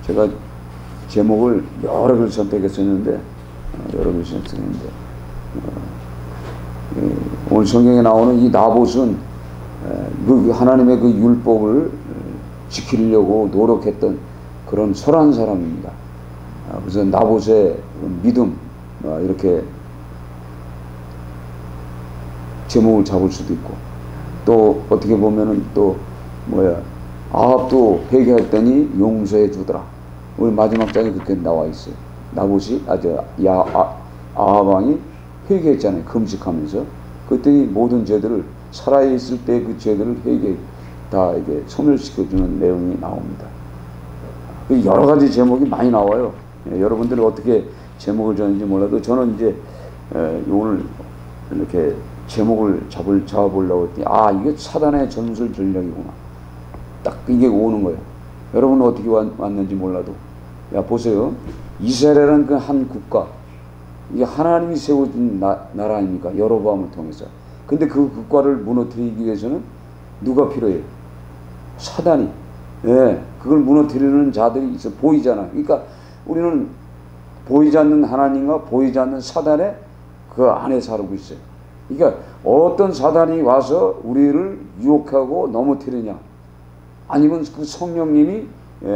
제가 제목을 여러 개를 선택했었는데 오늘 성경에 나오는 이 나봇은 그 하나님의 그 율법을 지키려고 노력했던 그런 선한 사람입니다. 그래서 나봇의 믿음, 이렇게 제목을 잡을 수도 있고, 또 어떻게 보면은 또 아합도 회개했더니 용서해 주더라. 우리 마지막 장에 그렇게 나와 있어요. 나봇이 아합 왕이 회개했잖아요. 금식하면서. 그랬더니 모든 죄들을 살아있을 때 그 죄들을 다 이게 소멸시켜주는 내용이 나옵니다. 여러 가지 제목이 많이 나와요. 여러분들이 어떻게 제목을 정하는지 몰라도 저는 이제 오늘 이렇게 제목을 잡아보려고 했더니 이게 사단의 전술 전략이구나. 딱 이게 오는 거예요. 여러분은 어떻게 왔는지 몰라도 보세요. 이스라엘은 그 한 국가, 이게 하나님이 세워준 나라 아닙니까? 여로보암을 통해서. 근데 그 국가를 무너뜨리기 위해서는 누가 필요해요? 사단이. 그걸 무너뜨리는 자들이 있어 보이잖아. 그러니까 우리는 보이지 않는 하나님과 보이지 않는 사단의 그 안에 살고 있어요. 그러니까 어떤 사단이 와서 우리를 유혹하고 넘어뜨리냐, 아니면 그 성령님이,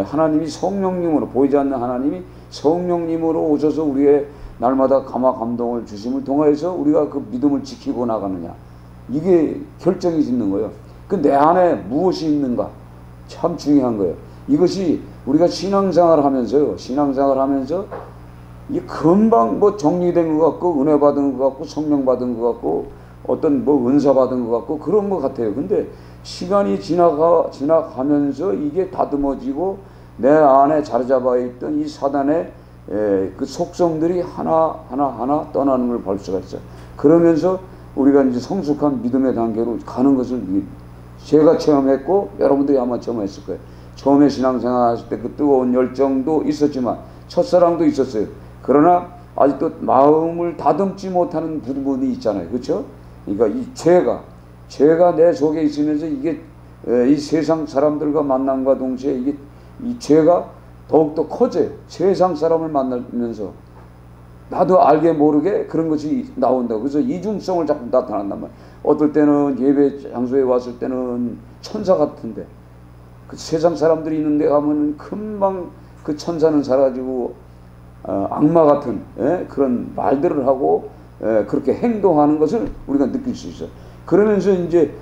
하나님이 성령님으로, 보이지 않는 하나님이 성령님으로 오셔서 우리의 날마다 감화 감동을 주심을 통해서 우리가 그 믿음을 지키고 나가느냐, 이게 결정이 짓는 거예요. 그 내 안에 무엇이 있는가, 참 중요한 거예요. 이것이 우리가 신앙생활을 하면서 이게 금방 정리된 것 같고, 은혜 받은 것 같고, 성령 받은 것 같고, 어떤 은사 받은 것 같고, 그런 것 같아요. 근데 시간이 지나가면서 이게 다듬어지고 내 안에 자리 잡아 있던 이 사단의 그 속성들이 하나 떠나는 걸 볼 수가 있어요. 그러면서 우리가 이제 성숙한 믿음의 단계로 가는 것을 제가 체험했고, 여러분들이 아마 체험했을 거예요. 처음에 신앙생활 하실 때 그 뜨거운 열정도 있었지만, 첫사랑도 있었어요. 그러나 아직도 마음을 다듬지 못하는 부분이 있잖아요. 그렇죠? 그러니까 이 죄가 내 속에 있으면서 이게 이 세상 사람들과 만남과 동시에 이 죄가 더욱더 커져요. 세상 사람을 만나면서 나도 알게 모르게 그런 것이 나온다고. 그래서 이중성을 자꾸 나타난단 말이에요. 어떨 때는 예배 장소에 왔을 때는 천사 같은데, 그 세상 사람들이 있는데 가면 금방 그 천사는 사라지고 악마 같은 그런 말들을 하고 그렇게 행동하는 것을 우리가 느낄 수 있어요. 그러면서 이제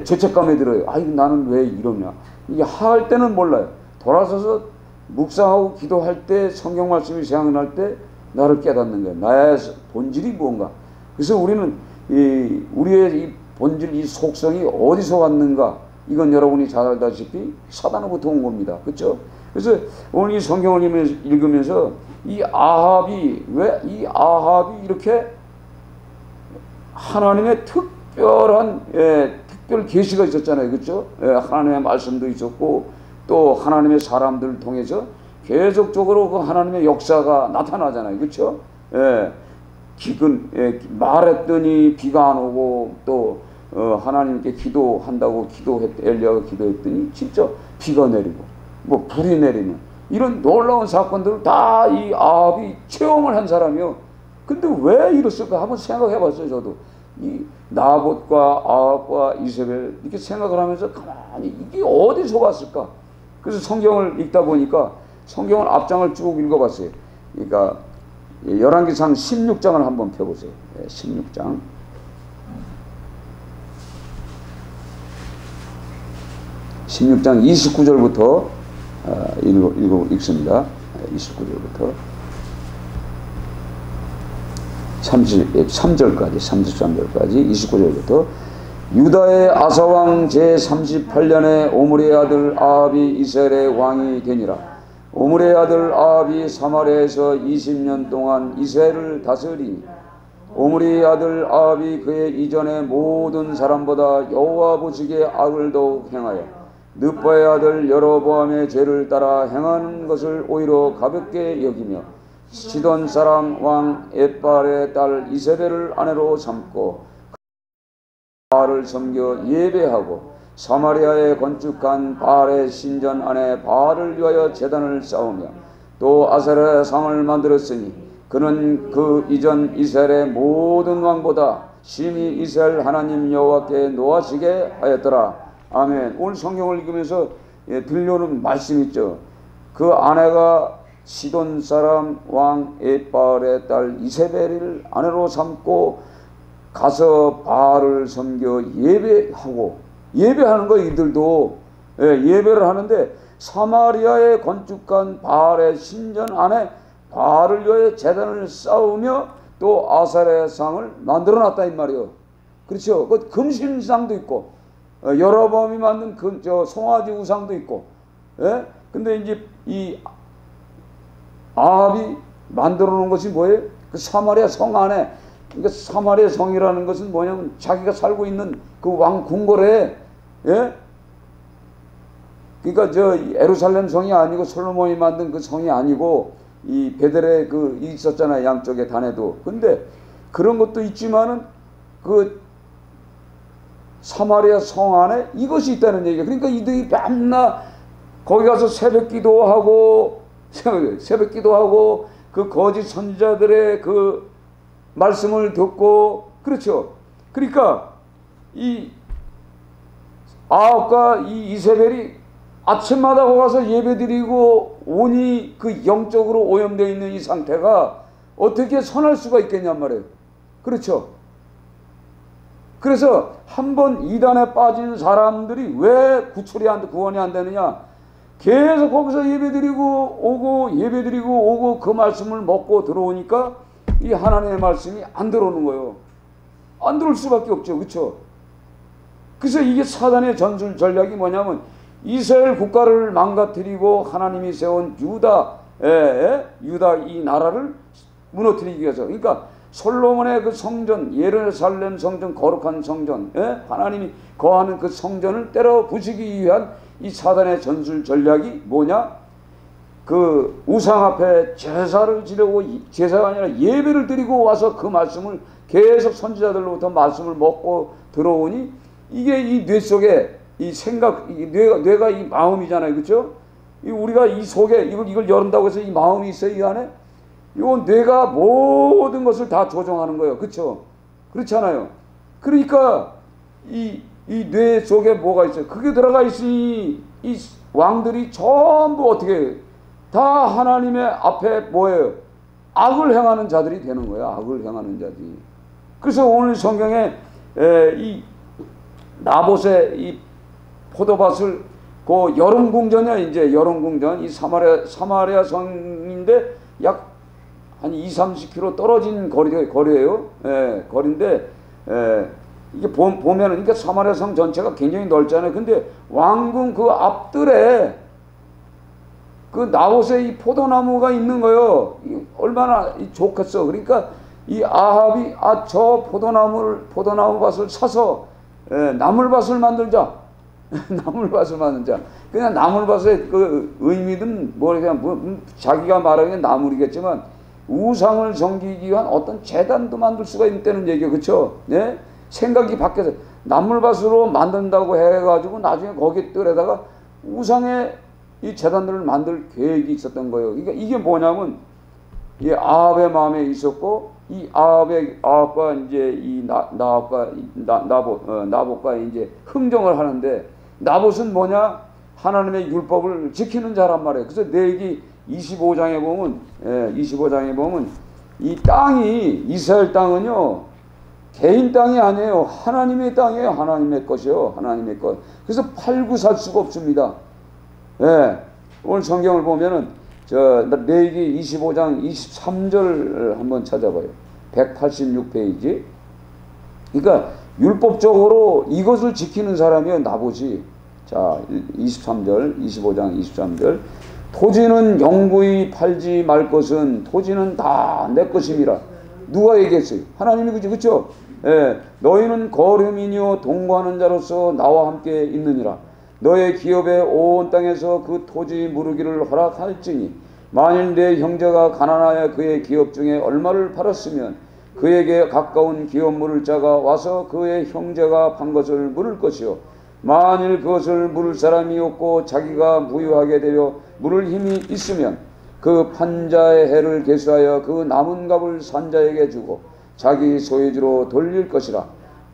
죄책감에 들어요. 나는 왜 이러냐. 이게 할 때는 몰라요. 돌아서서 묵상하고 기도할 때, 성경 말씀이 생각날 때 나를 깨닫는 거예요. 나의 본질이 무언가. 그래서 우리는 우리의 이 본질, 이 속성이 어디서 왔는가, 이건 여러분이 잘 알다시피 사단으로부터 온 겁니다. 그렇죠? 그래서 오늘 이 성경을 읽으면서 이 아합이 이렇게 하나님의 특별한 특별 계시가 있었잖아요. 그렇죠? 하나님의 말씀도 있었고, 또 하나님의 사람들을 통해서 계속적으로 그 하나님의 역사가 나타나잖아요. 그렇죠? 말했더니 비가 안 오고, 또 하나님께 기도한다고 엘리야가 기도했더니 진짜 비가 내리고 불이 내리는 이런 놀라운 사건들을 다 이 아합이 체험을 한 사람이요. 근데 왜 이랬을까 한번 생각해 봤어요. 저도 이 나봇과 아합과 이세벨 이렇게 생각을 하면서 가만히 이게 어디서 왔을까. 그래서 성경을 읽다 보니까 성경을 앞장을 쭉 읽어봤어요. 그러니까 열왕기상 16장을 한번 펴보세요. 16장. 16장 29절부터 읽습니다. 29절부터 33절까지 29절부터 유다의 아사왕 제38년에 오므리의 아들 아합이 이스라엘의 왕이 되니라. 오므리의 아들 아합이 사마리아에서 20년 동안 이스라엘을 다스리니 오므리의 아들 아합이 그의 이전의 모든 사람보다 여호와 보시기에 악을 더욱 행하여 느바의 아들 여로보암의 죄를 따라 행하는 것을 오히려 가볍게 여기며 시돈 사람 왕 엣발의 딸 이세벨을 아내로 삼고 바알을 섬겨 예배하고 사마리아에 건축한 바알의 신전 안에 바알을 위하여 제단을 쌓으며 또 아세라의 상을 만들었으니 그는 그 이전 이스라엘의 모든 왕보다 심히 이스라엘 하나님 여호와께 노하시게 하였더라. 아멘. 오늘 성경을 읽으면서 들려오는 말씀 있죠. 그 아내가 시돈 사람 왕 엣바알의 딸 이세벨을 아내로 삼고 가서 바알을 섬겨 예배하는 거. 이들도 예배를 하는데 사마리아에 건축한 바알의 신전 안에 바알을 위하여 제단을 쌓으며 또 아세라의 상을 만들어놨다 이 말이요. 그렇죠. 그 금신상도 있고 여로보암이 만든 송아지 우상도 있고. 근데 이제 이 아합이 만들어 놓은 것이 뭐예요? 그 사마리아 성 안에. 그러니까 사마리아 성이라는 것은 뭐냐면 자기가 살고 있는 그 왕 궁궐에, 그러니까 예루살렘 성이 아니고 솔로몬이 만든 그 성이 아니고 이 베델에 있었잖아요. 양쪽에 단에도. 근데 그런 것도 있지만은 그 사마리아 성 안에 이것이 있다는 얘기예요. 그러니까 이들이 맨날 거기 가서 새벽 기도하고 그 거짓 선지자들의 그 말씀을 듣고. 그렇죠. 그러니까 이 아합과 이 이세벨이 아침마다 거기 가서 예배드리고 온이 그 영적으로 오염되어 있는 이 상태가 어떻게 선할 수가 있겠냔 말이에요. 그렇죠. 그래서 한번 이단에 빠진 사람들이 왜 구원이 안 되느냐. 계속 거기서 예배드리고 오고 그 말씀을 먹고 들어오니까 이 하나님의 말씀이 안 들어오는 거예요. 안 들어올 수밖에 없죠. 그렇죠. 그래서 이게 사단의 전술 전략이 뭐냐면 이스라엘 국가를 망가뜨리고 하나님이 세운 유다 이 나라를 무너뜨리기 위해서. 그러니까 솔로몬의 그 성전, 예루살렘 성전, 거룩한 성전, 하나님이 거하는 그 성전을 때려 부수기 위한 이 사단의 전술 전략이 뭐냐? 그 우상 앞에 제사를 지르고, 제사가 아니라 예배를 드리고 와서 그 말씀을 계속 선지자들로부터 말씀을 먹고 들어오니 이게 이 뇌 속에 이 생각, 뇌가 이 마음이잖아요. 그렇죠? 우리가 이 속에 이걸 열은다고 해서 이 마음이 있어요. 이 안에 이 뇌가 모든 것을 다 조종하는 거예요. 그렇죠? 그렇잖아요. 그러니까 이 뇌 속에 뭐가 있어요? 그게 들어가 있으니 이 왕들이 전부 어떻게 다 하나님의 앞에 뭐예요? 악을 행하는 자들이 되는 거예요. 악을 행하는 자들이. 그래서 오늘 성경에 이 나봇의 이 포도밭을 그 여름궁전이야. 이제 여름궁전, 이 사마리아 성인데 약 한 20-30km 떨어진 거리예요. 거리인데 이게 보면은, 그러니까 사마리아 성 전체가 굉장히 넓잖아요. 근데 왕궁 그 앞뜰에 그 나봇의 이 포도나무가 있는 거예요. 얼마나 좋겠어. 그러니까 이 아합이 저 포도나무 밭을 사서 나물밭을 만들자. 나물밭을 만들자. 그냥 나물밭의 그 의미는 자기가 말하기엔 나물이겠지만 우상을 섬기기 위한 어떤 재단도 만들 수가 있다는 얘기예요. 그렇죠? 네? 생각이 바뀌어서 나물밭으로 만든다고 해가지고 나중에 거기 뜰에다가 우상의 이 재단들을 만들 계획이 있었던 거예요. 그러니까 이게 뭐냐면 이 아합의 마음에 있었고, 이 아합과 이제 이 나봇과 이제 흥정을 하는데, 나봇은 뭐냐? 하나님의 율법을 지키는 자란 말이에요. 그래서 내기 25장에 보면 이 땅이, 이스라엘 땅은요 개인 땅이 아니에요. 하나님의 땅이에요. 하나님의 것이요. 하나님의 것. 그래서 팔고 살 수가 없습니다. 오늘 성경을 보면은 레위기 25장 23절 한번 찾아봐요. 186페이지. 그러니까 율법적으로 이것을 지키는 사람이 나봇이. 자, 23절, 25장 23절. 토지는 영구히 팔지 말 것은 토지는 다 내 것임이라. 누가 얘기했어요? 하나님이. 그죠? 너희는 거류민이요 동거하는 자로서 나와 함께 있느니라. 너의 기업에 온 땅에서 그 토지 무르기를 허락할지니 만일 내 형제가 가난하여 그의 기업 중에 얼마를 팔았으면 그에게 가까운 기업 물을 자가 와서 그의 형제가 판 것을 물을 것이요 만일 그것을 물을 사람이 없고 자기가 무유하게 되려 물을 힘이 있으면 그 판자의 해를 계수하여 그 남은 값을 산자에게 주고 자기 소유주로 돌릴 것이라.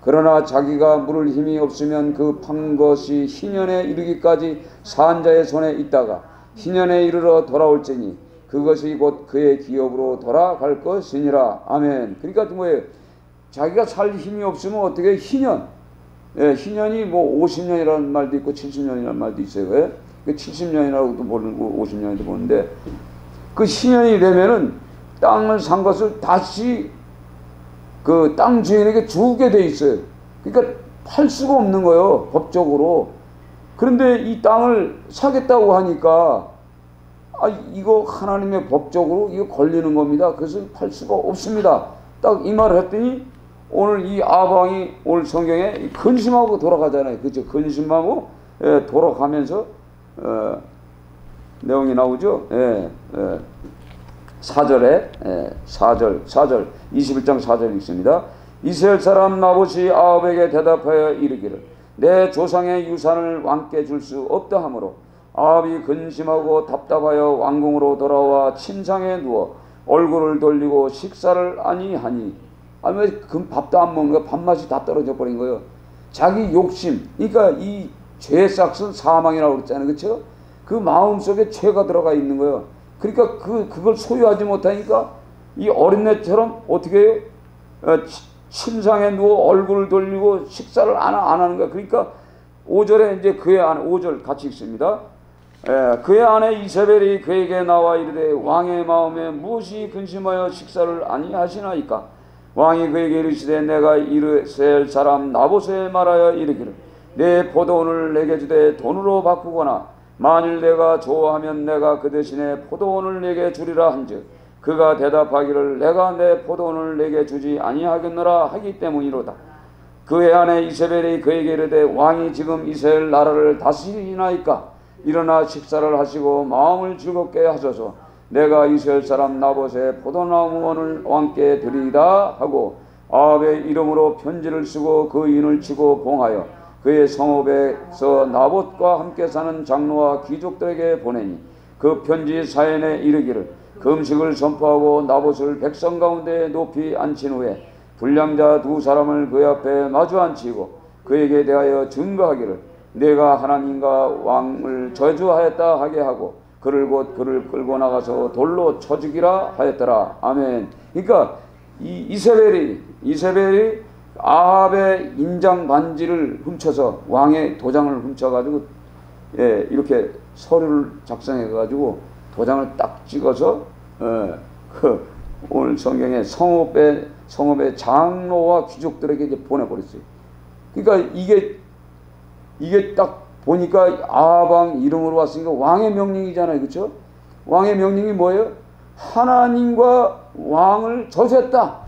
그러나 자기가 물을 힘이 없으면 그 판 것이 희년에 이르기까지 산자의 손에 있다가 희년에 이르러 돌아올지니 그것이 곧 그의 기업으로 돌아갈 것이니라. 아멘. 그러니까 뭐예요? 자기가 살 힘이 없으면 어떻게 희년, 예, 희년이 뭐 50년이라는 말도 있고 70년이라는 말도 있어요. 예? 70년이라고도 보고 50년이라도 보는데 그 희년이 되면은 땅을 산 것을 다시 그 땅 주인에게 주게 돼 있어요. 그러니까 팔 수가 없는 거예요, 법적으로. 그런데 이 땅을 사겠다고 하니까 이거 하나님의 법적으로 이거 걸리는 겁니다. 그래서 팔 수가 없습니다. 딱 이 말을 했더니 오늘 이 아방이 오늘 성경에 근심하고 돌아가잖아요. 그죠? 근심하고 돌아가면서 내용이 나오죠. 4절 21장 4절 읽습니다. 이스라엘 사람 나봇이 아합에게 대답하여 이르기를 내 조상의 유산을 왕께 줄 수 없다 하므로 아합이 근심하고 답답하여 왕궁으로 돌아와 침상에 누워 얼굴을 돌리고 식사를 아니하니. 왜 밥도 안 먹는 거야? 밥맛이 다 떨어져 버린 거예요. 자기 욕심, 그러니까 이 죄의 싹은 사망이라고 그랬잖아요. 그렇죠? 그 마음속에 죄가 들어가 있는 거예요. 그러니까 그걸 소유하지 못하니까 이 어린애처럼 어떻게 해요? 침상에 누워 얼굴을 돌리고 식사를 안 하는 거야. 그러니까 5절에 이제 그의 아내, 5절 같이 읽습니다. 그의 아내 이세벨이 그에게 나와 이르되 왕의 마음에 무엇이 근심하여 식사를 아니하시나이까? 왕이 그에게 이르시되 내가 이스라엘 사람 나봇에 말하여 이르기를 내 포도원을 내게 주되 돈으로 바꾸거나 만일 내가 좋아하면 내가 그 대신에 포도원을 내게 주리라 한즉 그가 대답하기를 내가 내 포도원을 내게 주지 아니하겠노라 하기 때문이로다. 그의 아내 이세벨이 그에게 이르되 왕이 지금 이스라엘 나라를 다스리나이까? 일어나 식사를 하시고 마음을 즐겁게 하소서. 내가 이스라엘 사람 나봇의 포도나무원을 왕께 드리리라 하고 아합의 이름으로 편지를 쓰고 그 인을 치고 봉하여 그의 성읍에서 나봇과 함께 사는 장로와 귀족들에게 보내니 그 편지 사연에 이르기를 금식을 선포하고 나봇을 백성 가운데 높이 앉힌 후에 불량자 두 사람을 그 앞에 마주 앉히고 그에게 대하여 증거하기를 내가 하나님과 왕을 저주하였다 하게 하고 그를 끌고 나가서 돌로 쳐 죽이라 하였더라. 아멘. 그러니까 이 이세벨이 아합의 인장 반지를 훔쳐서 왕의 도장을 훔쳐가지고 이렇게 서류를 작성해가지고 도장을 딱 찍어서 오늘 성경에 성읍의 장로와 귀족들에게 이제 보내버렸어요. 그러니까 이게 딱 보니까 아합 이름으로 왔으니까 왕의 명령이잖아요. 그렇죠? 왕의 명령이 뭐예요? 하나님과 왕을 저주했다.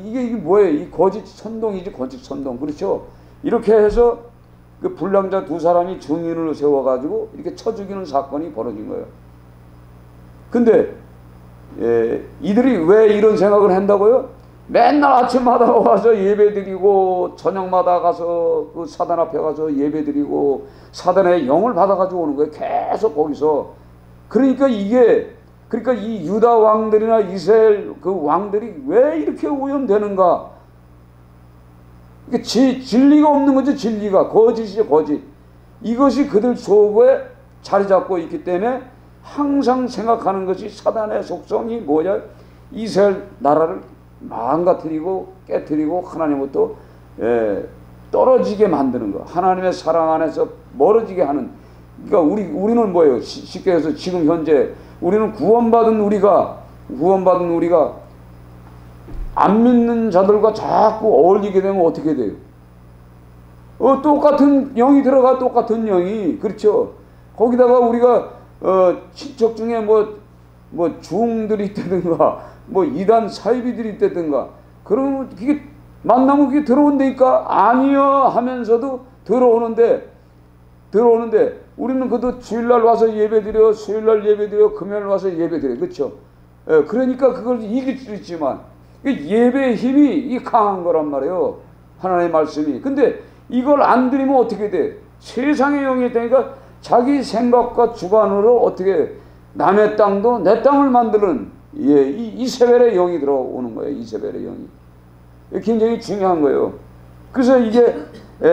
이게 뭐예요? 이 거짓 선동이지, 거짓 선동. 그렇죠? 이렇게 해서 그 불량자 두 사람이 증인을 세워가지고 이렇게 쳐 죽이는 사건이 벌어진 거예요. 근데 이들이 왜 이런 생각을 한다고요? 맨날 아침마다 와서 예배드리고 저녁마다 가서 그 사단 앞에 가서 예배드리고 사단의 영을 받아가지고 오는 거예요. 계속 거기서. 그러니까 이 유다 왕들이나 이스라엘 그 왕들이 왜 이렇게 오염되는가? 이게 진리가 없는 거죠. 진리가 거짓이죠. 거짓. 이것이 그들 속에 자리 잡고 있기 때문에 항상 생각하는 것이 사단의 속성이 뭐냐? 이스라엘 나라를 망가뜨리고 깨뜨리고 하나님부터 떨어지게 만드는 거. 하나님의 사랑 안에서 멀어지게 하는. 그러니까 우리는 뭐예요? 쉽게 해서 지금 현재 우리는 구원받은 우리가 안 믿는 자들과 자꾸 어울리게 되면 어떻게 돼요? 똑같은 영이 들어가. 똑같은 영이. 그렇죠? 거기다가 우리가 친척 중에 뭐 중들이 있다든가 뭐 이단 사이비들이 있다든가 그러면 그게 만나면 그게 들어온다니까. 아니요 하면서도 들어오는데 우리는 그것도 주일날 와서 예배드려, 수요일날 예배드려, 금요일 와서 예배드려. 그렇죠? 그러니까 그걸 이길 수 있지만 예배의 힘이 강한 거란 말이에요. 하나님의 말씀이. 근데 이걸 안 드리면 어떻게 돼? 세상의 영이 되니까 자기 생각과 주관으로 어떻게 남의 땅도 내 땅을 만드는 이 이세벨의 영이 들어오는 거예요. 이세벨의 영이. 굉장히 중요한 거예요. 그래서 이게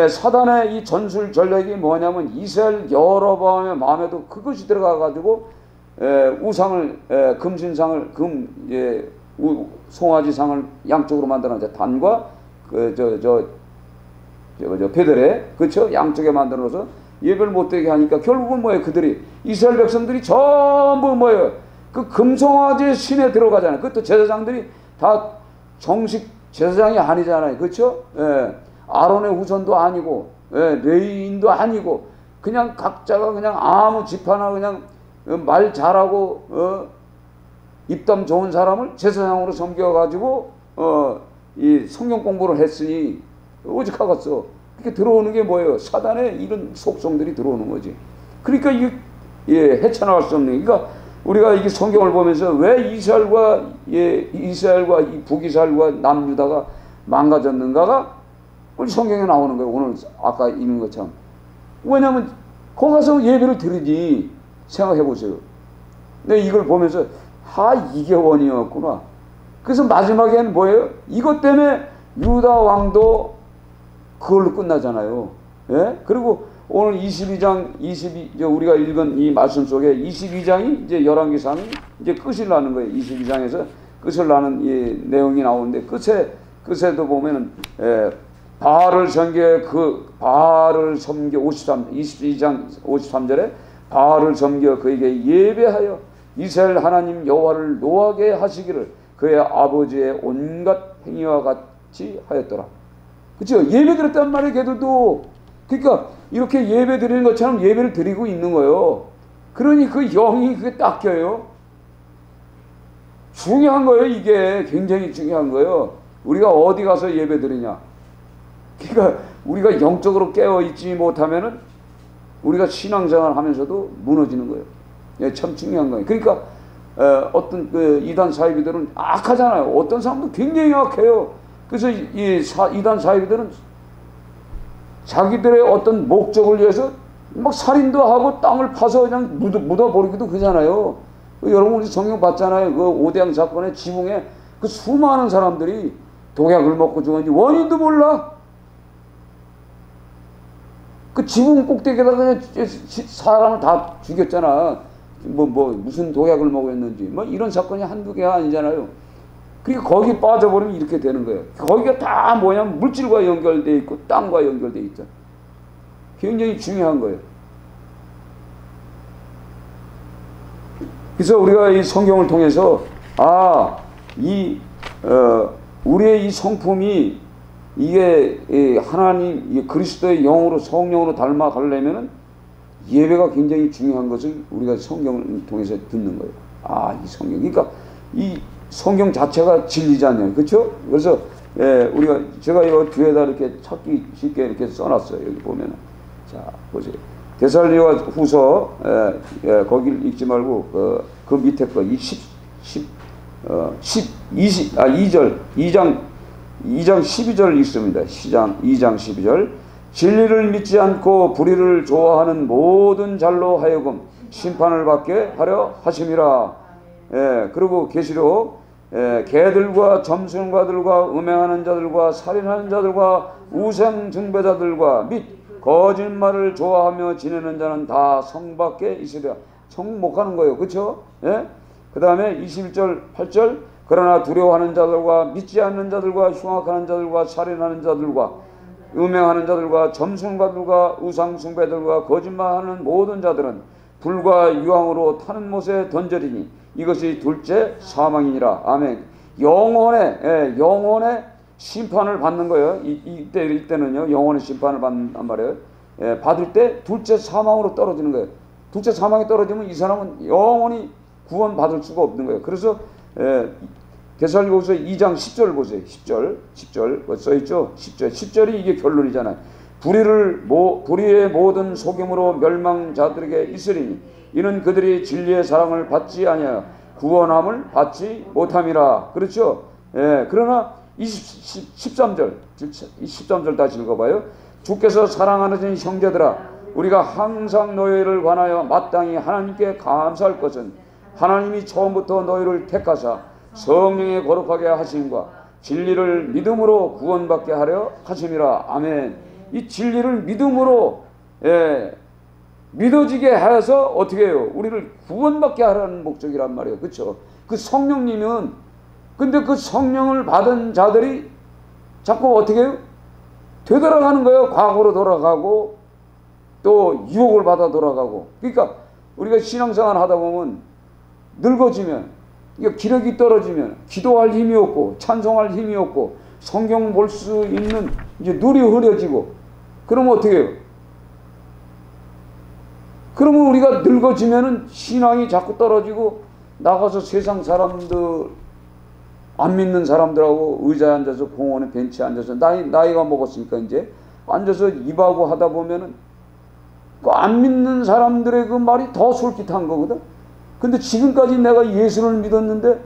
사단의 이 전술 전략이 뭐냐면 이스라엘 여로보암의 마음에도 그것이 들어가가지고 우상을 금신상을 송아지상을 양쪽으로 만들어놨죠. 단과 베들레 그렇죠? 양쪽에 만들어서 예배를 못되게 하니까 결국은 뭐예요? 그들이 이스라엘 백성들이 전부 뭐예요? 그 금송아지 신에 들어가잖아요. 그것도 제사장들이 다 정식 제사장이 아니잖아요. 그렇죠? 아론의 후손도 아니고 레위인도 아니고 그냥 각자가 그냥 아무 집 하나 그냥 말 잘하고 입담 좋은 사람을 제사장으로 섬겨가지고 이 성경 공부를 했으니 오직하겠어. 그렇게 들어오는 게 뭐예요? 사단의 이런 속성들이 들어오는 거지. 그러니까 이게 헤쳐나갈 수 없는. 그러니까 우리가 이게 성경을 보면서 왜 이스라엘과 이 북이스라엘과 남유다가 망가졌는가가 우리 성경에 나오는 거예요. 오늘 아까 읽은 것처럼. 왜냐하면 거기 가서 예배를 드리지. 생각해 보세요. 근데 이걸 보면서 이게 원인이었구나. 그래서 마지막에는 뭐예요? 이것 때문에 유다 왕도 그걸로 끝나잖아요. 예? 그리고 오늘 22장, 우리가 읽은 이 말씀 속에 22장이 이제 열왕기상이 이제 끝이 나는 거예요. 22장에서 끝을 나는 이 내용이 나오는데 끝에도 보면은, 바알을 섬겨 22장 53절에 바알을 섬겨 그에게 예배하여 이스라엘 하나님 여호와를 노하게 하시기를 그의 아버지의 온갖 행위와 같이 하였더라. 그렇죠? 예배 드렸단 말이에요. 걔들도. 그러니까 이렇게 예배 드리는 것처럼 예배를 드리고 있는 거예요. 그러니 그 영이 그게 딱 껴요. 중요한 거예요. 이게 굉장히 중요한 거예요. 우리가 어디 가서 예배 드리냐. 그러니까 우리가 영적으로 깨어있지 못하면은 우리가 신앙생활 하면서도 무너지는 거예요. 예, 참 중요한 거예요. 그러니까 어떤 이단 사이비들은 악하잖아요. 어떤 사람도 굉장히 악해요. 그래서 이단 사이비들은 자기들의 어떤 목적을 위해서 막 살인도 하고 땅을 파서 그냥 묻어버리기도 그러잖아요. 여러분 우리 성경 봤잖아요. 그 오대양 사건의 지붕에 그 수많은 사람들이 독약을 먹고 죽었는지 원인도 몰라. 그 지붕 꼭대기에다가 그냥 사람을 다 죽였잖아. 무슨 독약을 먹었는지. 뭐 이런 사건이 한두 개가 아니잖아요. 그러니까 거기 빠져버리면 이렇게 되는 거예요. 거기가 다 뭐냐면 물질과 연결되어 있고 땅과 연결되어 있죠. 굉장히 중요한 거예요. 그래서 우리가 이 성경을 통해서 우리의 이 성품이 이게 하나님 그리스도의 영으로 성령으로 닮아가려면은 예배가 굉장히 중요한 것을 우리가 성경을 통해서 듣는 거예요. 이 성경. 그러니까 이 성경 자체가 진리지 않나요? 그렇죠? 그래서 제가 이거 뒤에다 이렇게 찾기 쉽게 이렇게 써놨어요. 여기 보면은. 자, 보세요. 데살로니가 후서 거기를 읽지 말고 그 밑에 거 2장 12절 읽습니다. 2장 12절. 진리를 믿지 않고 불의를 좋아하는 모든 잘로 하여금 심판을 받게 하려 하심이라. 그리고 계시록 개들과 점술가들과 음행하는 자들과 살인하는 자들과 우상 숭배자들과 및 거짓말을 좋아하며 지내는 자는 다 성 밖에 있으리라. 성 못 가는 거예요. 그렇죠? 그 다음에 21절 8절. 그러나 두려워하는 자들과 믿지 않는 자들과 흉악하는 자들과 살인하는 자들과 음행하는 자들과 점술가들과 우상 숭배들과 거짓말하는 모든 자들은 불과 유황으로 타는 못에 던져지니 이것이 둘째 사망이니라. 아멘. 영혼의 심판을 받는 거예요. 이때는요 영혼의 심판을 받는단 말이에요. 받을 때 둘째 사망으로 떨어지는 거예요. 둘째 사망에 떨어지면 이 사람은 영원히 구원 받을 수가 없는 거예요. 그래서 데살로니가후서 2장 10절 보세요. 10절 써있죠. 10절이 이게 결론이잖아요. 불의의 모든 속임으로 멸망자들에게 있으리니 이는 그들이 진리의 사랑을 받지 아니하여 구원함을 받지 못함이라. 그렇죠? 그러나 13절 다시 읽어봐요. 주께서 사랑하는 형제들아, 우리가 항상 너희를 관하여 마땅히 하나님께 감사할 것은 하나님이 처음부터 너희를 택하사 성령에 거룩하게 하심과 진리를 믿음으로 구원받게 하려 하심이라. 아멘. 이 진리를 믿음으로 믿어지게 해서 어떻게 해요? 우리를 구원받게 하라는 목적이란 말이에요. 그렇죠? 그 성령님은, 근데 그 성령을 받은 자들이 자꾸 어떻게 해요? 되돌아가는 거예요. 과거로 돌아가고 또 유혹을 받아 돌아가고. 그러니까 우리가 신앙생활 하다 보면 늙어지면, 그러니까 기력이 떨어지면 기도할 힘이 없고 찬송할 힘이 없고 성경 볼 수 있는 이제 눈이 흐려지고, 그러면 어떻게 해요? 그러면 우리가 늙어지면은 신앙이 자꾸 떨어지고 나가서 세상 사람들, 안 믿는 사람들하고 의자에 앉아서 공원에 벤치에 앉아서 나이가 먹었으니까 이제 앉아서 입하고 하다 보면은 그 안 믿는 사람들의 그 말이 더 솔깃한 거거든. 근데 지금까지 내가 예수를 믿었는데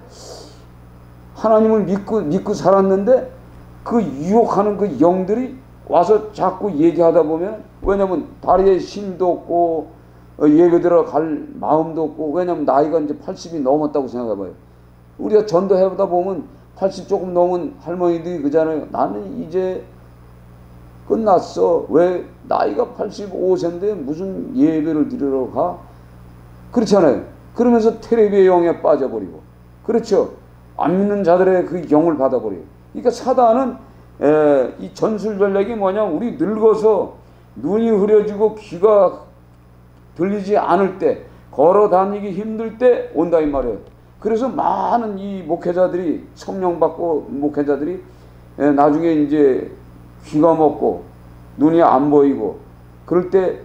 하나님을 믿고 살았는데 그 유혹하는 그 영들이 와서 자꾸 얘기하다 보면, 왜냐면 다리에 힘도 없고 예배 들어갈 마음도 없고, 왜냐면 나이가 이제 80이 넘었다고 생각해봐요. 우리가 전도해보다 보면 80 조금 넘은 할머니들이 그잖아요. 나는 이제 끝났어. 왜? 나이가 85세인데 무슨 예배를 드리러 가? 그렇잖아요. 그러면서 텔레비의 영에 빠져버리고, 그렇죠? 안 믿는 자들의 그 영을 받아버려요. 그러니까 사단은 이 전술 전략이 뭐냐, 우리 늙어서 눈이 흐려지고 귀가 들리지 않을 때, 걸어 다니기 힘들 때 온다 이 말이에요. 그래서 많은 이 목회자들이, 성령 받고 목회자들이 나중에 이제 귀가 먹고 눈이 안 보이고 그럴 때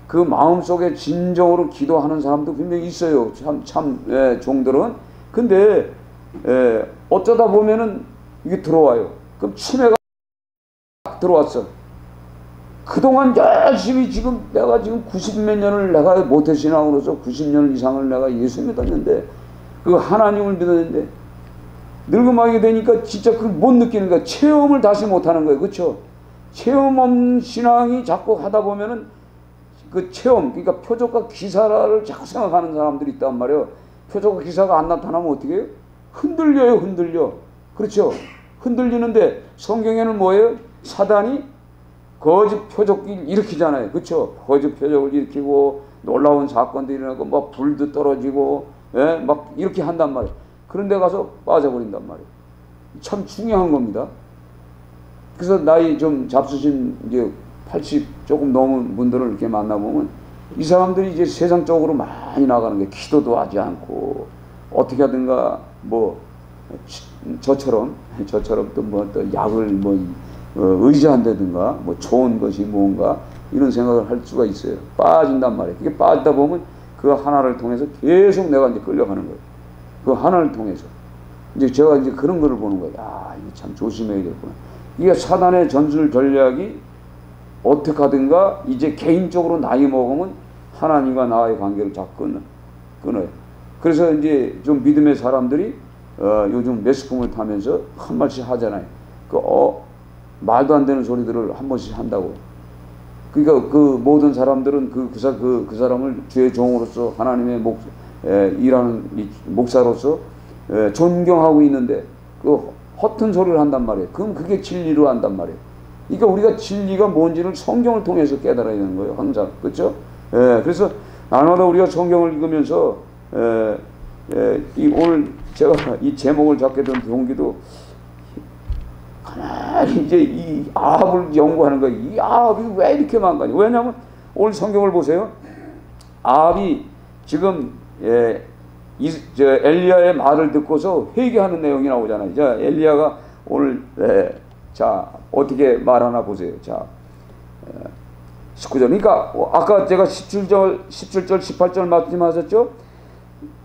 그 마음속에 진정으로 기도하는 사람도 분명히 있어요. 종들은. 근데 어쩌다 보면은 이게 들어와요. 그럼 치매가 들어왔어. 그동안 열심히 내가 지금 90몇 년을 내가 모태신앙으로서 90년 이상을 내가 예수 믿었는데, 그 하나님을 믿었는데 늙음하게 되니까 진짜 그걸 못 느끼는 거야. 체험을 다시 못하는 거예요. 그렇죠? 체험 없는 신앙이 자꾸 하다 보면은 그 체험, 그러니까 표적과 기사를 자꾸 생각하는 사람들이 있단 말이에요. 표적과 기사가 안 나타나면 어떻게 해요? 흔들려요. 흔들려. 그렇죠? 흔들리는데 성경에는 뭐예요? 사단이 거짓 표적을 일으키잖아요. 그렇죠? 거짓 표적을 일으키고 놀라운 사건들이 일어나고 막 불도 떨어지고 막 이렇게 한단 말이에요. 그런 데 가서 빠져버린단 말이에요. 참 중요한 겁니다. 그래서 나이 좀 잡수신 이제 80 조금 넘은 분들을 이렇게 만나보면 이 사람들이 이제 세상적으로 많이 나가는 게, 기도도 하지 않고 어떻게 하든가 뭐 저처럼 또 뭐 또 약을 뭐 의지한다든가 뭐 좋은 것이 뭔가 이런 생각을 할 수가 있어요. 빠진단 말이에요. 그게 빠지다 보면 그 하나를 통해서 계속 내가 이제 끌려가는 거예요. 그 하나를 통해서 이제 제가 이제 그런 거를 보는 거예요. 아, 이게 참 조심해야 되겠구나. 이게 사단의 전술 전략이 어떻게 하든가 이제 개인적으로 나이 먹으면 하나님과 나의 관계를 자꾸 끊어요. 그래서 이제 좀 믿음의 사람들이 요즘 매스컴을 타면서 한 말씩 하잖아요. 말도 안 되는 소리들을 한 번씩 한다고. 그러니까 그 모든 사람들은 그 사람을 주의 종으로서 하나님의 일하는 목사로서 존경하고 있는데 그 허튼 소리를 한단 말이에요. 그럼 그게 진리로 한단 말이에요. 그러니까 우리가 진리가 뭔지를 성경을 통해서 깨달아야 되는 거예요. 항상. 그렇죠? 그래서 날마다 우리가 성경을 읽으면서 오늘 제가 이 제목을 잡게 된 동기도 가만히 이제 이 아합을 연구하는 거예요. 이 아합이 왜 이렇게 망가냐? 왜냐하면 오늘 성경을 보세요. 아합이 지금 엘리야의 말을 듣고서 회개하는 내용이 나오잖아요. 자, 엘리야가 오늘 자 어떻게 말하나 보세요. 자 19절. 그러니까 아까 제가 17절 18절 말씀하셨죠.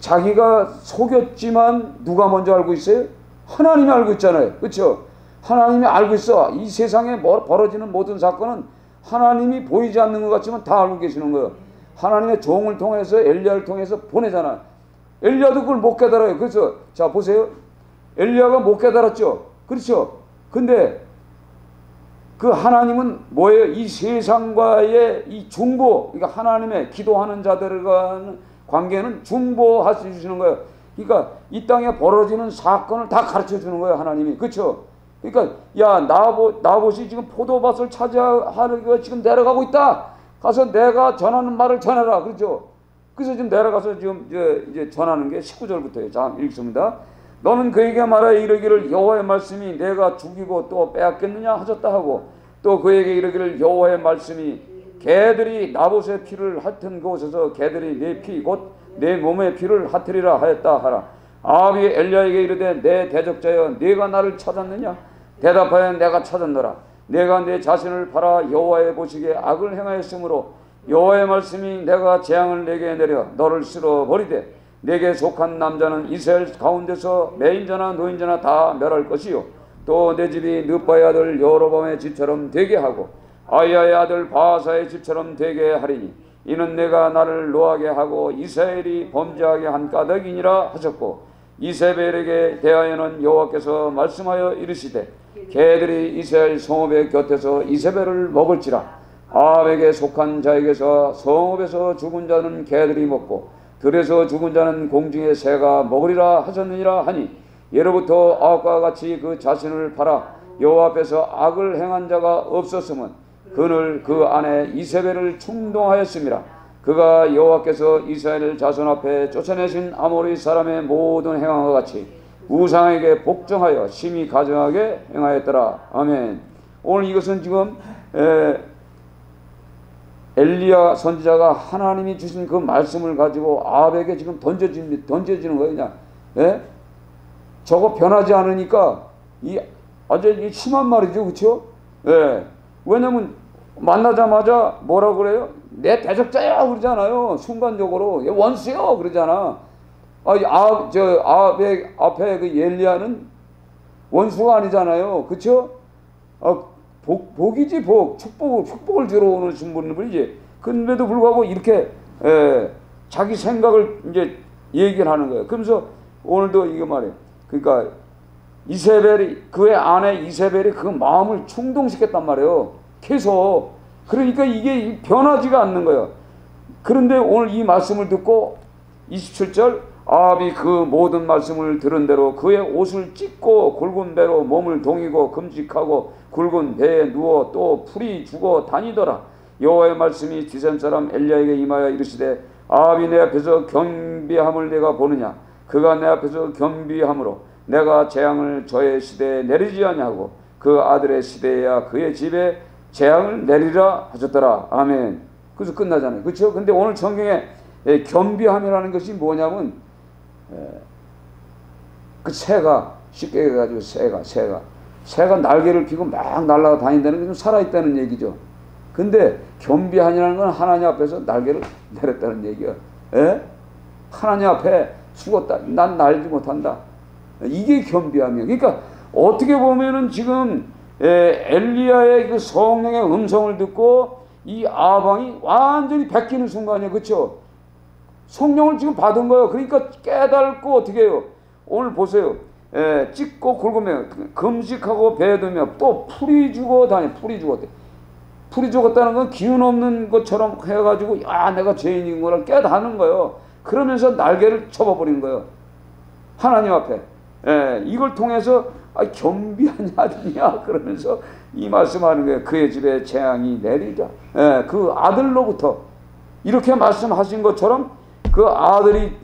자기가 속였지만 누가 먼저 알고 있어요? 하나님이 알고 있잖아요. 그렇죠? 하나님이 알고 있어. 이 세상에 벌어지는 모든 사건은 하나님이 보이지 않는 것 같지만 다 알고 계시는 거예요. 하나님의 종을 통해서 엘리야를 통해서 보내잖아. 엘리야도 그걸 못 깨달아요. 그래서 자 보세요. 엘리야가 못 깨달았죠. 그렇죠? 근데 그 하나님은 뭐예요? 이 세상과의 이 중보, 그러니까 하나님의 기도하는 자들과는 관계는 중보할 수 주시는 거예요. 그러니까 이 땅에 벌어지는 사건을 다 가르쳐 주는 거예요, 하나님이. 그렇죠? 그러니까 야 나봇이 지금 포도밭을 차지하려고 지금 내려가고 있다. 가서 내가 전하는 말을 전해라. 그렇죠? 그래서 지금 내려가서 지금 이제 전하는 게 19절부터예요. 자, 읽습니다. 너는 그에게 말하여 이르기를 여호와의 말씀이 내가 죽이고 또 빼앗겠느냐 하셨다 하고 또 그에게 이르기를 여호와의 말씀이 개들이 나봇의 피를 핥은 곳에서 개들이 내 피 곧 내 몸의 피를 핥으리라 하였다 하라. 아합이 엘리야에게 이르되 내 대적자여 네가 나를 찾았느냐? 대답하여 내가 찾았노라. 내가 내 자신을 팔아 여호와의 보시기에 악을 행하였으므로 여호와의 말씀이 내가 재앙을 내게 내려 너를 쓸어버리되 내게 속한 남자는 이스라엘 가운데서 매인자나 노인자나 다 멸할 것이요 또 내 집이 느바의 아들 여로보암의 집처럼 되게 하고 아이야의 아들 바하사의 집처럼 되게 하리니 이는 내가 나를 노하게 하고 이스라엘이 범죄하게 한 까닭이니라 하셨고 이세벨에게 대하여는 여호와께서 말씀하여 이르시되 개들이 이스라엘 성읍의 곁에서 이세벨을 먹을지라 아합에게 속한 자에게서 성읍에서 죽은 자는 개들이 먹고 들에서 죽은 자는 공중의 새가 먹으리라 하셨느니라 하니 예로부터 아합과 같이 그 자신을 팔아 여호와 앞에서 악을 행한 자가 없었으면 그늘 그 안에 이세벨을 충동하였음이라. 그가 여호와께서 이스라엘 자손 앞에 쫓아내신 아모리 사람의 모든 행함과 같이 우상에게 복종하여 심히 가증하게 행하였더라. 아멘. 오늘 이것은 지금 엘리야 선지자가 하나님이 주신 그 말씀을 가지고 아합에게 지금 던져지는 거예요. 그냥. 예? 저거 변하지 않으니까 아주 심한 말이죠. 그렇죠? 예. 왜냐면 만나자마자 뭐라 그래요? 내 대적자야 그러잖아요. 순간적으로 원수요 그러잖아. 아합의 앞에 그 엘리야는 원수가 아니잖아요. 그렇죠? 복이지 복. 축복을 주러 오는 분이지. 근데도 불구하고 이렇게 자기 생각을 이제 얘기를 하는 거예요. 그러면서 오늘도 이거 말이에요. 그러니까 이세벨이 그의 아내 이세벨이 그 마음을 충동시켰단 말이에요. 계속. 그러니까 이게 변하지가 않는 거예요. 그런데 오늘 이 말씀을 듣고 27절 아합이 그 모든 말씀을 들은 대로 그의 옷을 찢고 굵은 배로 몸을 동이고 금직하고 굵은 배에 누워 또 풀이 죽어 다니더라. 여호와의 말씀이 디셈 사람 엘리야에게 임하여 이르시되 아합이 내 앞에서 겸비함을 내가 보느냐? 그가 내 앞에서 겸비함으로 내가 재앙을 저의 시대에 내리지 아니하고 그 아들의 시대에야 그의 집에 재앙을 내리라 하셨더라. 아멘. 그래서 끝나잖아요. 그렇죠? 근데 오늘 성경에 겸비함이라는 것이 뭐냐면 그 새가 쉽게 해가지고 새가 날개를 펴고 막 날아가 다닌다는 게 좀 살아있다는 얘기죠. 근데 겸비함이라는 건 하나님 앞에서 날개를 내렸다는 얘기야. 하나님 앞에 죽었다. 난 날지 못한다. 이게 겸비함이야. 그러니까 어떻게 보면은 지금 엘리야의 그 성령의 음성을 듣고 이 아방이 완전히 베끼는 순간이에요. 그렇죠? 성령을 지금 받은 거예요. 그러니까 깨닫고 어떻게 해요? 오늘 보세요. 찢고 굵으며 금식하고 배두며 또 풀이 죽었다는 건 기운 없는 것처럼 해가지고 내가 죄인인 거를 깨닫는 거예요. 그러면서 날개를 쳐버리는 거예요. 하나님 앞에. 이걸 통해서 겸비하냐 그러면서 이 말씀하는 거예요. 그의 집에 재앙이 내리자. 그 아들로부터 이렇게 말씀하신 것처럼 그 아들이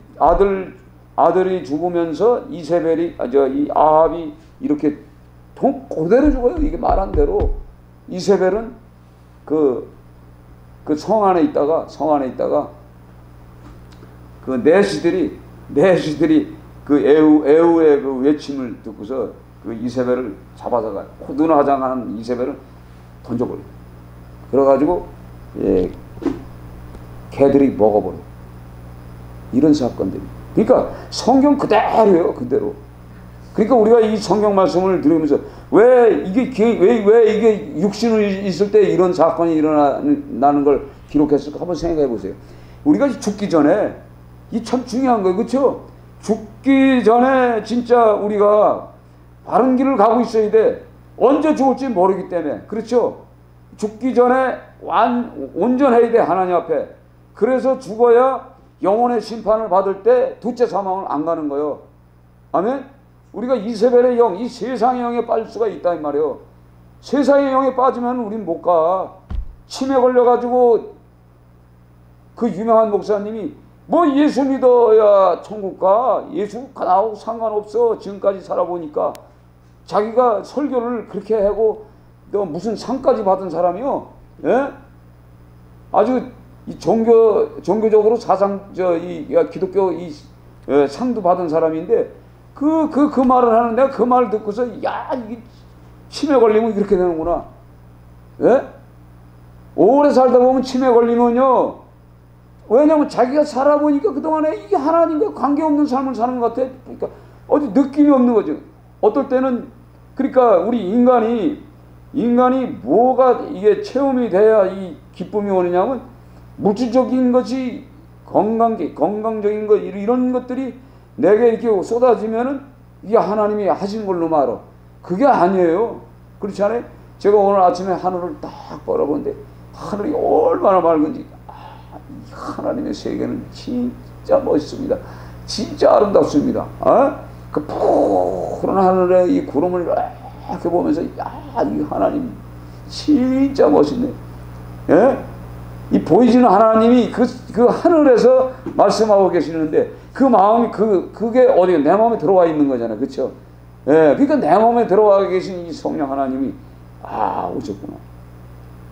죽으면서 이세벨이 이 아합이 이렇게 그대로 죽어요. 이게 말한 대로 이세벨은 그 성 안에 있다가 그 내시들이 그 에우의 그 외침을 듣고서 그 이세벨을 잡아다가 눈화장한 이세벨을 던져버려. 그래가지고 개들이 먹어버려. 이런 사건들이. 그러니까 성경 그대로예요. 그대로. 그러니까 우리가 이 성경 말씀을 들으면서 왜 이게 육신을 있을 때 이런 사건이 일어나는 걸 기록했을까 한번 생각해 보세요. 우리가 죽기 전에 이 참 중요한 거예요. 그렇죠? 죽기 전에 진짜 우리가 바른 길을 가고 있어야 돼. 언제 죽을지 모르기 때문에. 그렇죠? 죽기 전에 온전해야 돼, 하나님 앞에. 그래서 죽어야 영혼의 심판을 받을 때 둘째 사망을 안 가는 거예요. 아멘? 우리가 이세벨의 영, 이 세상의 영에 빠질 수가 있다 이 말이에요. 세상의 영에 빠지면 우린 못 가. 치매 걸려가지고 그 유명한 목사님이 뭐 예수 믿어야 천국 가. 예수 나하고 상관없어. 지금까지 살아보니까. 자기가 설교를 그렇게 하고 또 무슨 상까지 받은 사람이요. 예? 아주 이 종교적으로 기독교 상도 받은 사람인데 그 말을 하는데 내가 그 말을 듣고서 야, 이게 치매 걸리면 이렇게 되는구나. 예? 오래 살다 보면 치매 걸리면요. 왜냐면 자기가 살아보니까 그동안에 이게 하나님과 관계없는 삶을 사는 것 같아. 그러니까 어디 느낌이 없는 거죠. 어떨 때는 그러니까 우리 인간이 뭐가 이게 체험이 돼야 이 기쁨이 오느냐면 물질적인 것이 건강적인 것 이런 것들이 내게 이렇게 쏟아지면은 이게 하나님이 하신 걸로 말어. 그게 아니에요. 그렇지 않아요? 제가 오늘 아침에 하늘을 딱 바라보는데 하늘이 얼마나 맑은지 하나님의 세계는 진짜 멋있습니다. 진짜 아름답습니다. 그 푸른 하늘에 이 구름을 이렇게 보면서 야, 이 하나님 진짜 멋있네. 예? 이 보이지는 하나님이 그 하늘에서 말씀하고 계시는데 그 마음이 그게 어디 내 마음에 들어와 있는 거잖아요. 그렇죠? 예. 그러니까 내 마음에 들어와 계신 이 성령 하나님이 오셨구나.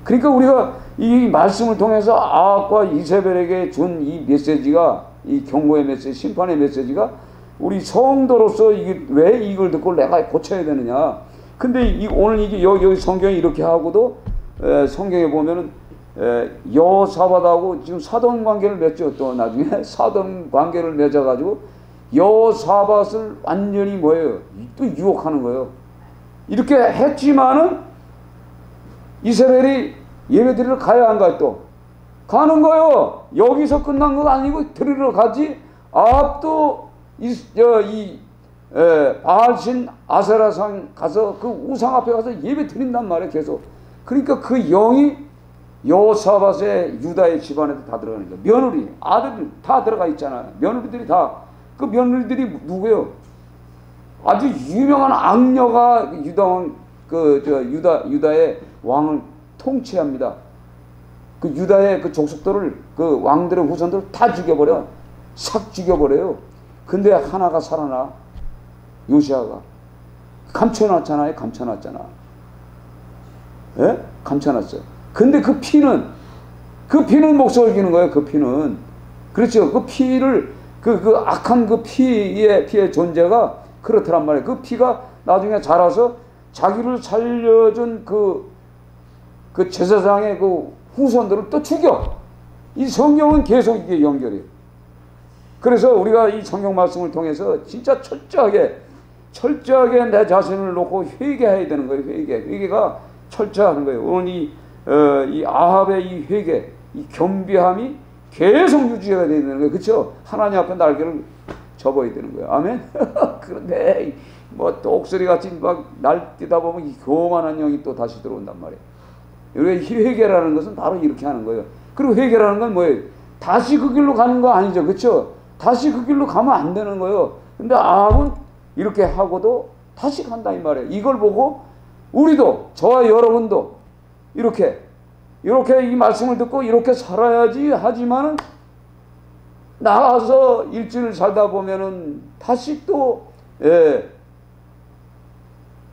그러니까 우리가 이 말씀을 통해서 아합과 이세벨에게 준 이 메시지가 이 경고의 메시지, 심판의 메시지가 우리 성도로서 이게 왜 이걸 듣고 내가 고쳐야 되느냐. 근데 오늘 이게 여기 성경에 이렇게 하고도 성경에 보면은 여호사밧하고 지금 사돈 관계를 맺죠. 또 나중에 사돈 관계를 맺어가지고 여호사밧을 완전히 뭐예요? 또 유혹하는 거예요. 이렇게 했지만은 이세벨이 예배드리러 가야 안 가요? 또 가는 거예요. 여기서 끝난 거 아니고 드리러 가지. 아합도 바알신 아세라상 가서 그 우상 앞에 가서 예배 드린단 말이에요. 계속. 그러니까 그 영이 여호사밧의 유다의 집안에도 다 들어가는 거예요. 며느리, 아들들 다 들어가 있잖아요. 며느리들이 다. 그 며느리들이 누구예요? 아주 유명한 악녀가 유다의 왕을 통치합니다. 그 유다의 그 족속들을 그 왕들의 후손들을 다 죽여버려. 싹 죽여버려요. 근데 하나가 살아나. 요시아가 감춰놨잖아요. 감춰놨잖아. 예? 감춰놨어요. 근데 그 피는 목숨을 기는 거예요. 그 피는. 그렇죠. 그 피를 그 악한 그 피의 존재가 그렇더란 말이에요. 그 피가 나중에 자라서 자기를 살려준 그 제사장의 그 후손들을 또 죽여. 이 성경은 계속 이게 연결해요. 그래서 우리가 이 성경 말씀을 통해서 진짜 철저하게 내 자신을 놓고 회개해야 되는 거예요. 회개가 철저하는 거예요. 오늘 이 아합의 이 회개, 이 겸비함이 계속 유지해야 되는 거예요. 그렇죠? 하나님 앞에 날개를 접어야 되는 거예요. 아멘. 그런데 뭐 똑소리 같이 막 날뛰다 보면 이 교만한 영이 또 다시 들어온단 말이에요. 우리가 회개라는 것은 바로 이렇게 하는 거예요. 그리고 회개라는 건 뭐예요? 다시 그 길로 가는 거 아니죠. 그렇죠? 다시 그 길로 가면 안 되는 거예요. 근데 아합은 이렇게 하고도 다시 간다 이 말이에요. 이걸 보고 우리도, 저와 여러분도 이렇게 이 말씀을 듣고 이렇게 살아야지 하지만은 나가서 일주일 살다 보면은 다시 또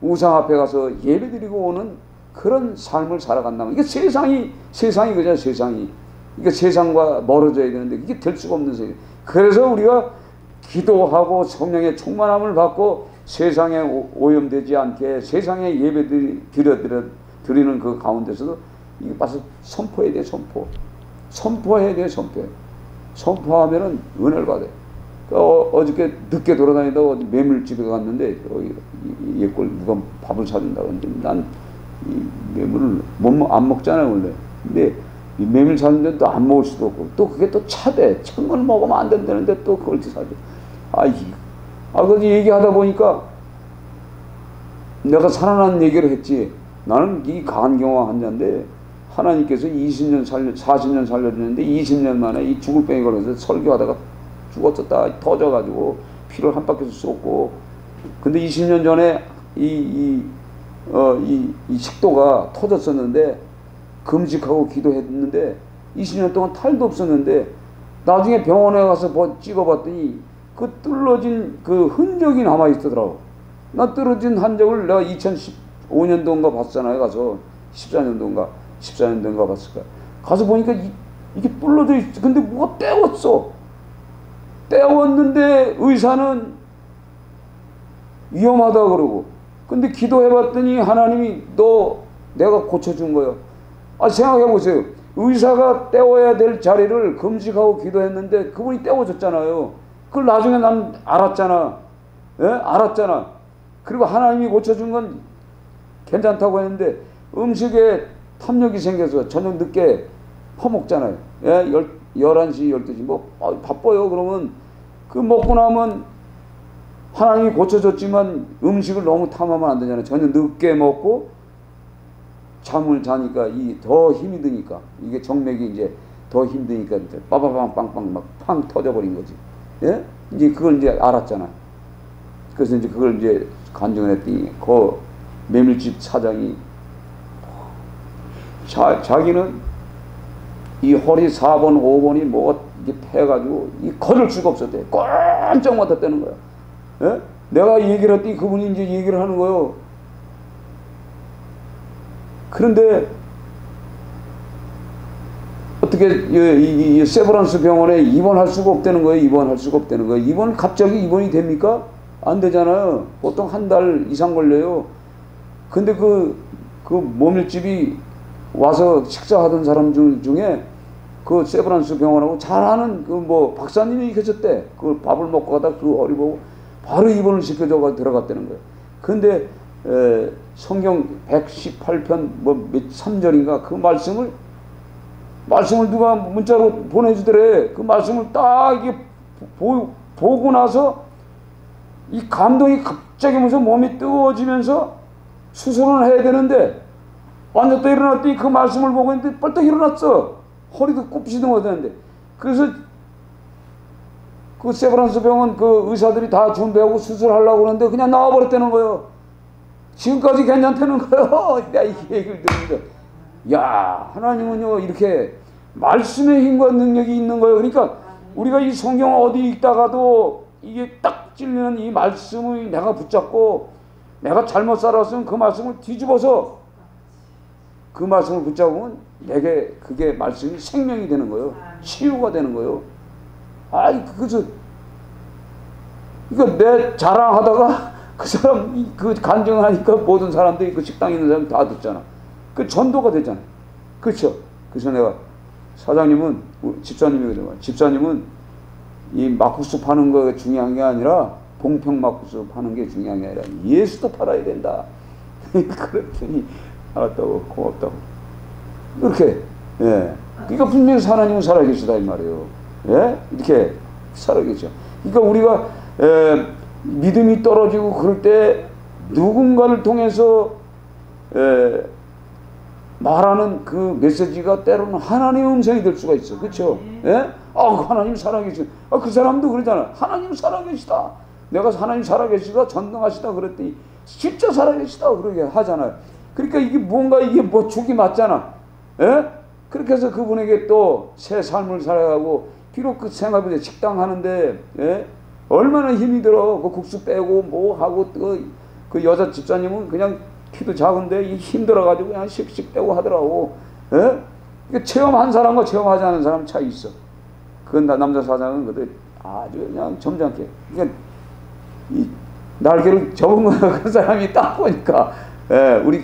우상 앞에 가서 예배드리고 오는 그런 삶을 살아간다면 이게 세상이 그죠. 세상이 이게 세상과 멀어져야 되는데 이게 될 수가 없는 세상. 그래서 우리가 기도하고 성령의 충만함을 받고 세상에 오염되지 않게 세상에 예배 드리는 그 가운데서도 이거 봐서 선포해야 돼. 선포해야 돼. 선포하면은 은혜를 받아요. 어저께 늦게 돌아다니다 어디 매물집에 갔는데 예꼴 누가 밥을 사준다고 하는데 난 이 매물을 안 먹잖아요 원래. 근데 이 메밀 사는데 또 안 먹을 수도 없고 또 그게 또 차대. 찬 걸 먹으면 안 된다는데 또 그걸 사줘. 그거 얘기하다 보니까 내가 살아난 얘기를 했지. 나는 이 간경화 환자인데 하나님께서 40년 살려주는데 20년 만에 이 죽을 병에 걸려서 설교하다가 죽었었다 터져가지고 피를 한 바퀴도 쏟고. 근데 20년 전에 이 식도가 터졌었는데 금식하고 기도했는데 20년 동안 탈도 없었는데 나중에 병원에 가서 찍어봤더니 그 뚫어진 그 흔적이 남아있더라고. 나 뚫어진 흔적을 내가 2015년도인가 봤잖아요. 가서 14년도인가 봤을 거야. 가서 보니까 이게 뚫어져 있어. 근데 뭐가 떼웠어. 떼웠는데 의사는 위험하다 그러고. 근데 기도해봤더니 하나님이 내가 고쳐준 거예요. 생각해보세요. 의사가 떼워야 될 자리를 금식하고 기도했는데 그분이 떼워줬잖아요. 그걸 나중에 난 알았잖아. 예? 알았잖아. 그리고 하나님이 고쳐준 건 괜찮다고 했는데 음식에 탐욕이 생겨서 저녁 늦게 퍼먹잖아요. 예? 11시, 12시. 바빠요. 그러면 그 먹고 나면 하나님이 고쳐줬지만 음식을 너무 탐하면 안 되잖아요. 저녁 늦게 먹고 잠을 자니까 더 힘이 드니까 이게 정맥이 이제 더 힘드니까 이제 빠바방 빵빵 막 팡 터져버린 거지. 예? 이제 그걸 이제 알았잖아. 그래서 이제 그걸 이제 간증을 했더니 그 메밀집 사장이 자기는 이 허리 4번, 5번이 뭐가 이게 패가지고 걸을 수가 없었대. 꼼짝 못했다는 거야. 예? 내가 얘기를 했더니 그분이 이제 얘기를 하는 거요. 그런데 어떻게 이 세브란스 병원에 입원할 수가 없다는 거예요. 입원할 수가 없다는 거예요. 갑자기 입원이 됩니까? 안 되잖아요. 보통 한 달 이상 걸려요. 근데 그 모밀집이 와서 식사하던 사람 중에 그 세브란스 병원하고 잘하는 박사님이 계셨대. 그 밥을 먹고 가다 그 허리 보고 바로 입원을 시켜줘가 들어갔다는 거예요. 근데 성경 118편 3절인가 그 말씀을 누가 문자로 보내주더래. 그 말씀을 딱 이게 보고 나서 이 감동이 갑자기 오면서 몸이 뜨거워지면서 수술을 해야 되는데 앉았다 일어났더니 그 말씀을 보고 있는데 벌떡 일어났어. 허리도 굽지도 못하는데. 그래서 그 세브란스 병원 그 의사들이 다 준비하고 수술하려고 그러는데 그냥 나와버렸다는 거예요. 지금까지 괜찮다는 거예요. 내가 이 얘기를 들으면서 야, 하나님은요 이렇게 말씀의 힘과 능력이 있는 거예요. 그러니까 우리가 이 성경 어디 읽다가도 이게 딱 찔리는 이 말씀을 내가 붙잡고 내가 잘못 살았으면 그 말씀을 뒤집어서 그 말씀을 붙잡으면 내게 그게 말씀이 생명이 되는 거예요. 치유가 되는 거예요. 그래서 이거 내 자랑하다가 그 사람 그 간증하니까 모든 사람들이 그 식당에 있는 사람 다 듣잖아. 그 전도가 되잖아. 그렇죠? 그래서 내가 사장님은 집사님이거든요. 집사님은 이 막국수 파는 거 중요한 게 아니라 봉평 막국수 파는 게 중요한 게 아니라 예수도 팔아야 된다. 그랬더니 알았다고 고맙다고. 이렇게 예. 그러니까 분명히 하나님은 살아계시다 이 말이에요. 예? 이렇게 살아계셔. 그러니까 우리가 믿음이 떨어지고 그럴 때 누군가를 통해서 말하는 그 메시지가 때로는 하나님의 음성이 될 수가 있어. 그렇죠? 예? 하나님 살아계시다. 그 사람도 그러잖아. 하나님 살아계시다. 내가 하나님 살아계시다 전능하시다 그랬더니 진짜 살아계시다 그러게 하잖아요. 그러니까 이게 뭔가 죽이 맞잖아. 예? 그렇게 해서 그분에게 또 새 삶을 살아가고 비록 그 생활부에 식당 하는데 예? 얼마나 힘이 들어. 그 국수 빼고 뭐 하고 그 여자 집사님은 그냥 키도 작은데 힘들어가지고 그냥 씩씩 빼고 하더라고. 예? 그러니까 체험한 사람과 체험하지 않은 사람 차이 있어. 그 남자 사장은 그때 아주 그냥 점잖게. 그러니까 이 날개를 접은 그 사람이 딱 보니까 예, 우리